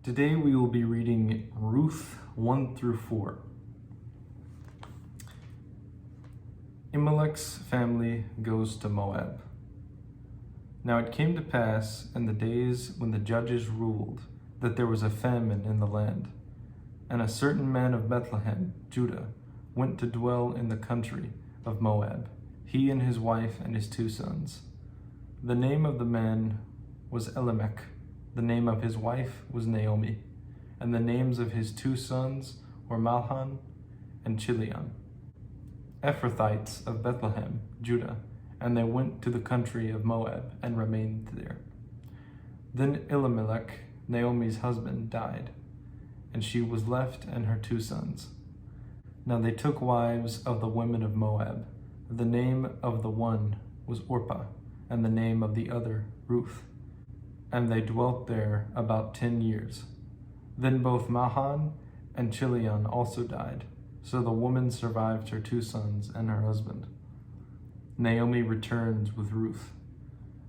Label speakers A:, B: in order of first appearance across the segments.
A: Today we will be reading Ruth 1 through 4. Elimelech's family goes to Moab. Now it came to pass in the days when the judges ruled that there was a famine in the land, and a certain man of Bethlehem, Judah, went to dwell in the country of Moab, he and his wife and his 2 sons. The name of the man was Elimelech. The name of his wife was Naomi, and the names of his 2 sons were Mahlon and Chilion, Ephrathites of Bethlehem, Judah, and they went to the country of Moab and remained there. Then Elimelech, Naomi's husband, died, and she was left and her 2 sons. Now they took wives of the women of Moab. The name of the one was Orpah, and the name of the other Ruth. And they dwelt there about 10 years. Then both Mahlon and Chilion also died, so the woman survived her 2 sons and her husband. Naomi returns with Ruth.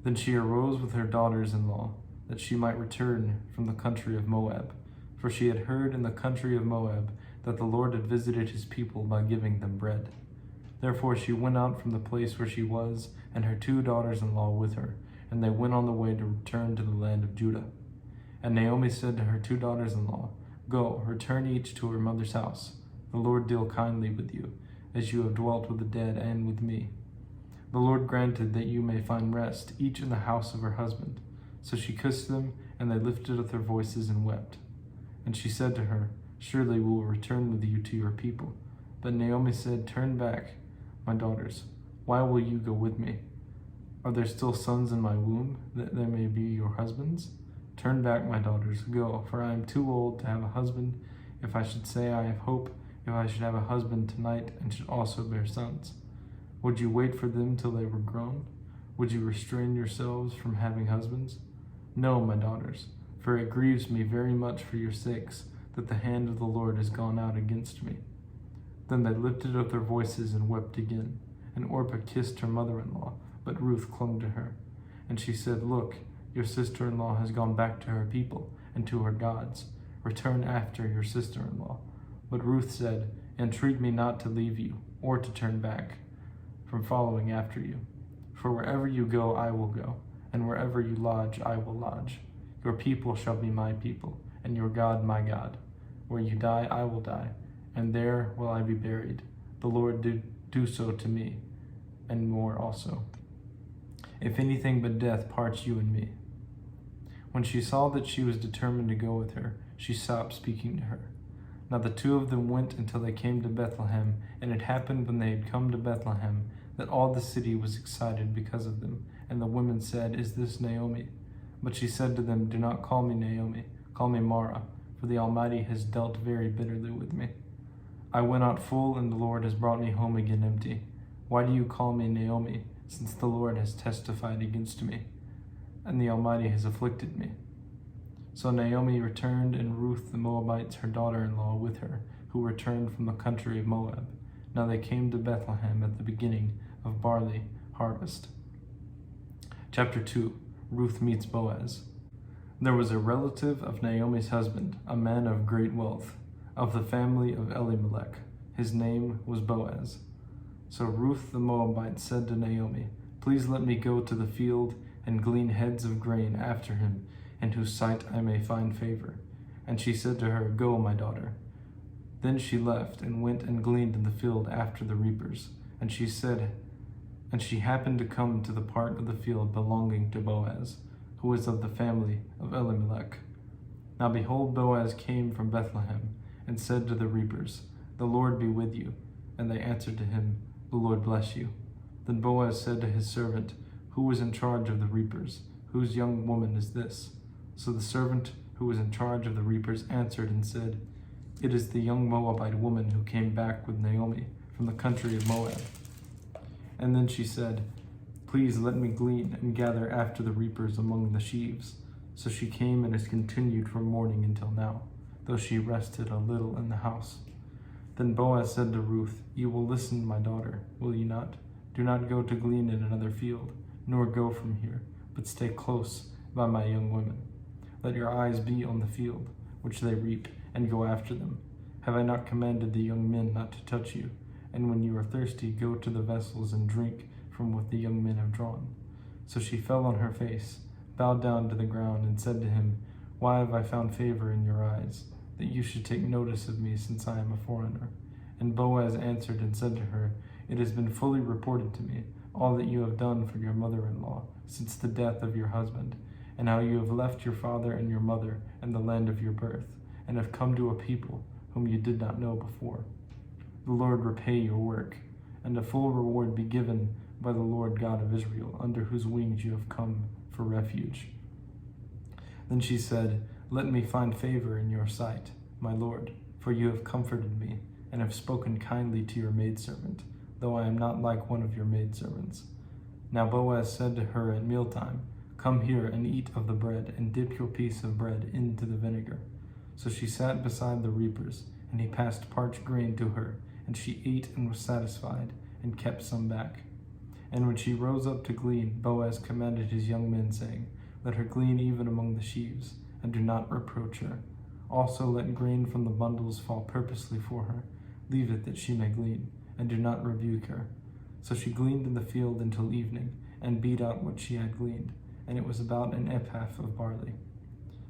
A: Then she arose with her daughters-in-law, that she might return from the country of Moab, for she had heard in the country of Moab that the Lord had visited his people by giving them bread. Therefore she went out from the place where she was, and her 2 daughters-in-law with her, and they went on the way to return to the land of Judah. And Naomi said to her 2 daughters-in-law, Go, return each to her mother's house. The Lord deal kindly with you, as you have dwelt with the dead and with me. The Lord granted that you may find rest, each in the house of her husband. So she kissed them, and they lifted up their voices and wept. And she said to her, Surely we will return with you to your people. But Naomi said, Turn back, my daughters. Why will you go with me? Are there still sons in my womb, that they may be your husbands? Turn back, my daughters, go, for I am too old to have a husband. If I should say I have hope, if I should have a husband tonight, and should also bear sons. Would you wait for them till they were grown? Would you restrain yourselves from having husbands? No, my daughters, for it grieves me very much for your sakes, that the hand of the Lord has gone out against me. Then they lifted up their voices and wept again, and Orpah kissed her mother-in-law, but Ruth clung to her. And she said, Look, your sister-in-law has gone back to her people and to her gods. Return after your sister-in-law. But Ruth said, Entreat me not to leave you, or to turn back from following after you. For wherever you go, I will go, and wherever you lodge, I will lodge. Your people shall be my people, and your God my God. Where you die, I will die, and there will I be buried. The Lord do so to me, and more also, if anything but death parts you and me. When she saw that she was determined to go with her, she stopped speaking to her. Now the 2 of them went until they came to Bethlehem, and it happened when they had come to Bethlehem that all the city was excited because of them. And the women said, Is this Naomi? But she said to them, Do not call me Naomi, call me Mara, for the Almighty has dealt very bitterly with me. I went out full, and the Lord has brought me home again empty. Why do you call me Naomi, since the Lord has testified against me, and the Almighty has afflicted me? So Naomi returned, and Ruth the Moabite, her daughter-in-law, with her, who returned from the country of Moab. Now they came to Bethlehem at the beginning of barley harvest. Chapter 2. Ruth meets Boaz. There was a relative of Naomi's husband, a man of great wealth, of the family of Elimelech. His name was Boaz. So Ruth the Moabite said to Naomi, Please let me go to the field and glean heads of grain after him, in whose sight I may find favor. And she said to her, Go, my daughter. Then she left and went and gleaned in the field after the reapers. And she happened to come to the part of the field belonging to Boaz, who was of the family of Elimelech. Now behold, Boaz came from Bethlehem, and said to the reapers, The Lord be with you. And they answered to him, The Lord bless you. Then Boaz said to his servant, who was in charge of the reapers, Whose young woman is this? So the servant who was in charge of the reapers answered and said, It is the young Moabite woman who came back with Naomi from the country of Moab. And then she said, Please let me glean and gather after the reapers among the sheaves. So she came and has continued from morning until now, though she rested a little in the house. Then Boaz said to Ruth, You will listen, my daughter, will you not? Do not go to glean in another field, nor go from here, but stay close by my young women. Let your eyes be on the field, which they reap, and go after them? Have I not commanded the young men not to touch you? And when you are thirsty, go to the vessels and drink from what the young men have drawn. So she fell on her face, bowed down to the ground, and said to him, Why have I found favor in your eyes, that you should take notice of me, since I am a foreigner? And Boaz answered and said to her, It has been fully reported to me, all that you have done for your mother-in-law, since the death of your husband, and how you have left your father and your mother and the land of your birth, and have come to a people whom you did not know before. The Lord repay your work, and a full reward be given by the Lord God of Israel, under whose wings you have come for refuge. Then she said, Let me find favor in your sight, my Lord, for you have comforted me, and have spoken kindly to your maidservant, though I am not like one of your maidservants. Now Boaz said to her at mealtime, Come here and eat of the bread, and dip your piece of bread into the vinegar. So she sat beside the reapers, and he passed parched grain to her, and she ate and was satisfied, and kept some back. And when she rose up to glean, Boaz commanded his young men, saying, Let her glean even among the sheaves, and do not reproach her. Also let grain from the bundles fall purposely for her. Leave it that she may glean, and do not rebuke her. So she gleaned in the field until evening, and beat out what she had gleaned, and it was about an ephah of barley.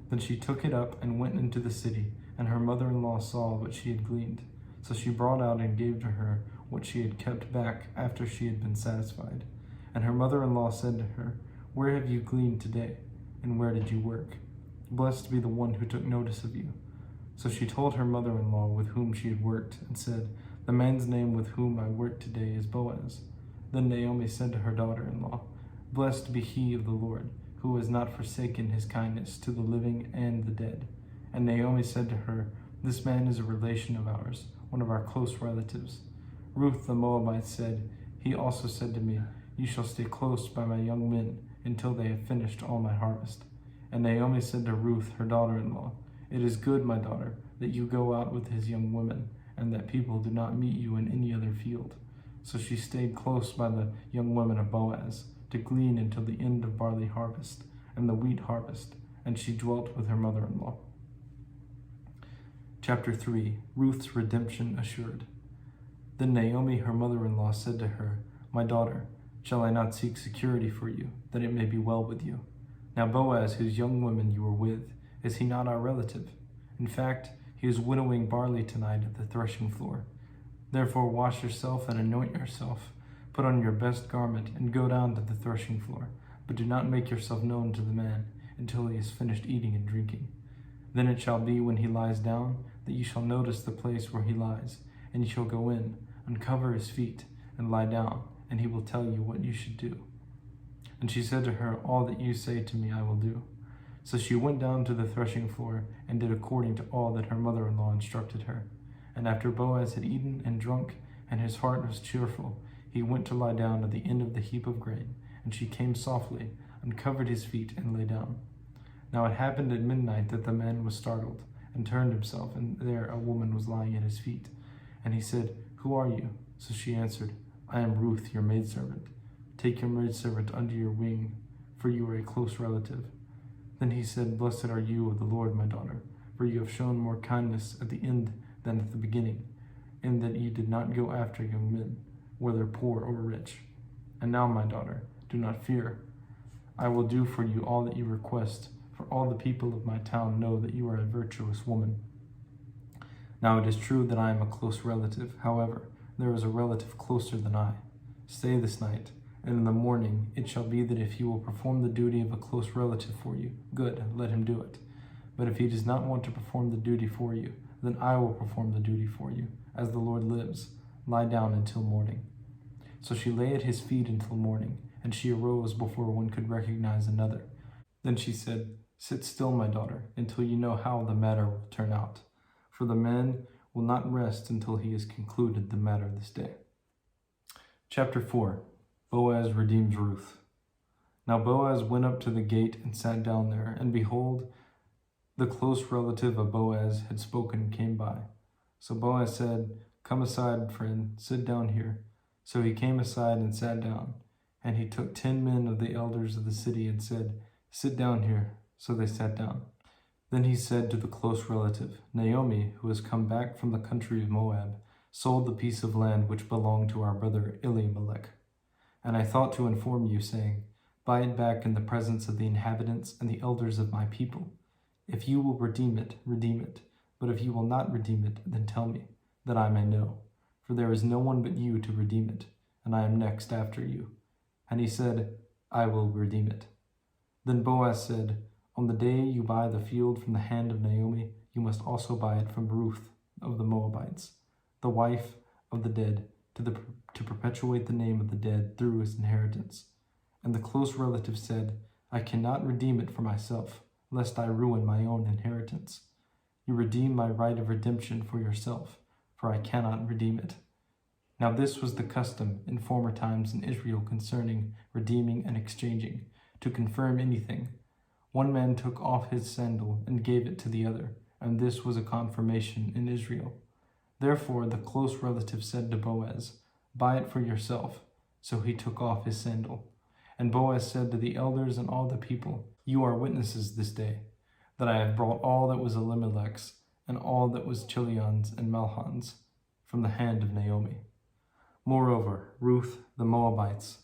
A: Then she took it up and went into the city, and her mother-in-law saw what she had gleaned. So she brought out and gave to her what she had kept back after she had been satisfied. And her mother-in-law said to her, Where have you gleaned today, and where did you work? Blessed be the one who took notice of you. So she told her mother-in-law with whom she had worked, and said, The man's name with whom I work today is Boaz. Then Naomi said to her daughter-in-law, Blessed be he of the Lord, who has not forsaken his kindness to the living and the dead. And Naomi said to her, This man is a relation of ours, one of our close relatives. Ruth the Moabite said, He also said to me, You shall stay close by my young men until they have finished all my harvest. And Naomi said to Ruth, her daughter-in-law, It is good, my daughter, that you go out with his young women, and that people do not meet you in any other field. So she stayed close by the young women of Boaz, to glean until the end of barley harvest and the wheat harvest, and she dwelt with her mother-in-law. Chapter 3. Ruth's redemption assured. Then Naomi, her mother-in-law, said to her, My daughter, shall I not seek security for you, that it may be well with you? Now Boaz, whose young women you were with, is he not our relative? In fact, he is winnowing barley tonight at the threshing floor. Therefore wash yourself and anoint yourself, put on your best garment, and go down to the threshing floor, but do not make yourself known to the man until he has finished eating and drinking. Then it shall be when he lies down, that you shall notice the place where he lies, and you shall go in, uncover his feet, and lie down, and he will tell you what you should do. And she said to her, All that you say to me I will do. So she went down to the threshing floor, and did according to all that her mother-in-law instructed her. And after Boaz had eaten and drunk, and his heart was cheerful, he went to lie down at the end of the heap of grain, and she came softly, uncovered his feet, and lay down. Now it happened at midnight that the man was startled, and turned himself, and there a woman was lying at his feet. And he said, Who are you? So she answered, I am Ruth, your maidservant. Take your maidservant under your wing, for you are a close relative. Then he said, Blessed are you of the Lord, my daughter, for you have shown more kindness at the end than at the beginning, in that you did not go after young men, whether poor or rich. And now, my daughter, do not fear. I will do for you all that you request, for all the people of my town know that you are a virtuous woman. Now it is true that I am a close relative. However, there is a relative closer than I. Stay this night, and in the morning it shall be that if he will perform the duty of a close relative for you, good, let him do it. But if he does not want to perform the duty for you, then I will perform the duty for you, as the Lord lives. Lie down until morning. So she lay at his feet until morning, and she arose before one could recognize another. Then she said, Sit still, my daughter, until you know how the matter will turn out. For the man will not rest until he has concluded the matter this day. Chapter 4. Boaz redeems Ruth. Now Boaz went up to the gate and sat down there, and behold, the close relative of Boaz had spoken and came by. So Boaz said, Come aside, friend, sit down here. So he came aside and sat down. And he took 10 men of the elders of the city and said, Sit down here. So they sat down. Then he said to the close relative, Naomi, who has come back from the country of Moab, sold the piece of land which belonged to our brother Elimelech. And I thought to inform you, saying, Buy it back in the presence of the inhabitants and the elders of my people. If you will redeem it, redeem it. But if you will not redeem it, then tell me, that I may know. For there is no one but you to redeem it, and I am next after you. And he said, I will redeem it. Then Boaz said, On the day you buy the field from the hand of Naomi, you must also buy it from Ruth of the Moabites, the wife of the dead, to perpetuate the name of the dead through his inheritance. And the close relative said, I cannot redeem it for myself, lest I ruin my own inheritance. You redeem my right of redemption for yourself, for I cannot redeem it. Now this was the custom in former times in Israel concerning redeeming and exchanging, to confirm anything. One man took off his sandal and gave it to the other, and this was a confirmation in Israel. Therefore the close relative said to Boaz, Buy it for yourself. So he took off his sandal. And Boaz said to the elders and all the people, You are witnesses this day, that I have brought all that was Elimelech's, and all that was Chilion's and Mahlon's, from the hand of Naomi. Moreover, Ruth the Moabites,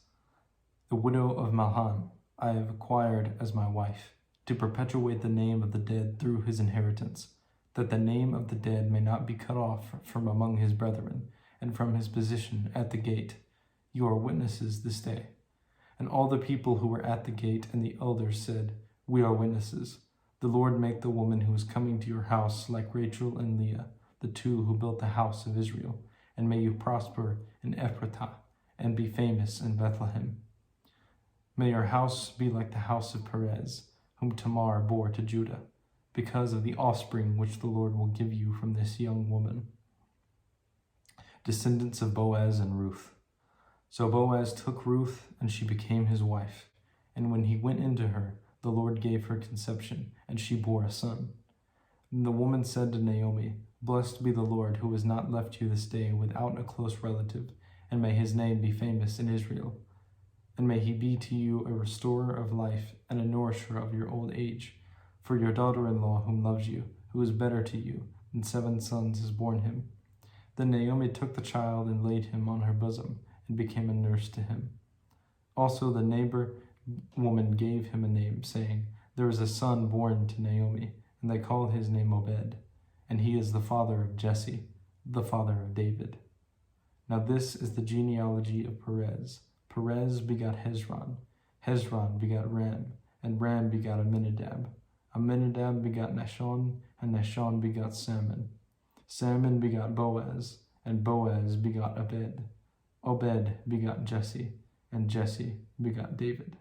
A: the widow of Mahlon, I have acquired as my wife, to perpetuate the name of the dead through his inheritance, that the name of the dead may not be cut off from among his brethren, and from his position at the gate. You are witnesses this day. And all the people who were at the gate and the elders said, We are witnesses. The Lord make the woman who is coming to your house like Rachel and Leah, the two who built the house of Israel, and may you prosper in Ephrathah, and be famous in Bethlehem. May your house be like the house of Perez, whom Tamar bore to Judah, because of the offspring which the Lord will give you from this young woman. Descendants of Boaz and Ruth. So Boaz took Ruth, and she became his wife. And when he went into her, the Lord gave her conception, and she bore a son. And the woman said to Naomi, Blessed be the Lord, who has not left you this day without a close relative, and may his name be famous in Israel. And may he be to you a restorer of life and a nourisher of your old age. For your daughter-in-law, whom loves you, who is better to you than 7 sons, has borne him. Then Naomi took the child and laid him on her bosom, and became a nurse to him. Also the neighbor woman gave him a name, saying, There is a son born to Naomi, and they called his name Obed, and he is the father of Jesse, the father of David. Now this is the genealogy of Perez. Perez begot Hezron, Hezron begot Ram, and Ram begot Amminadab. Amminadab begot Nahshon, and Nahshon begot Salmon. Salmon begot Boaz, and Boaz begot Obed. Obed begot Jesse, and Jesse begot David.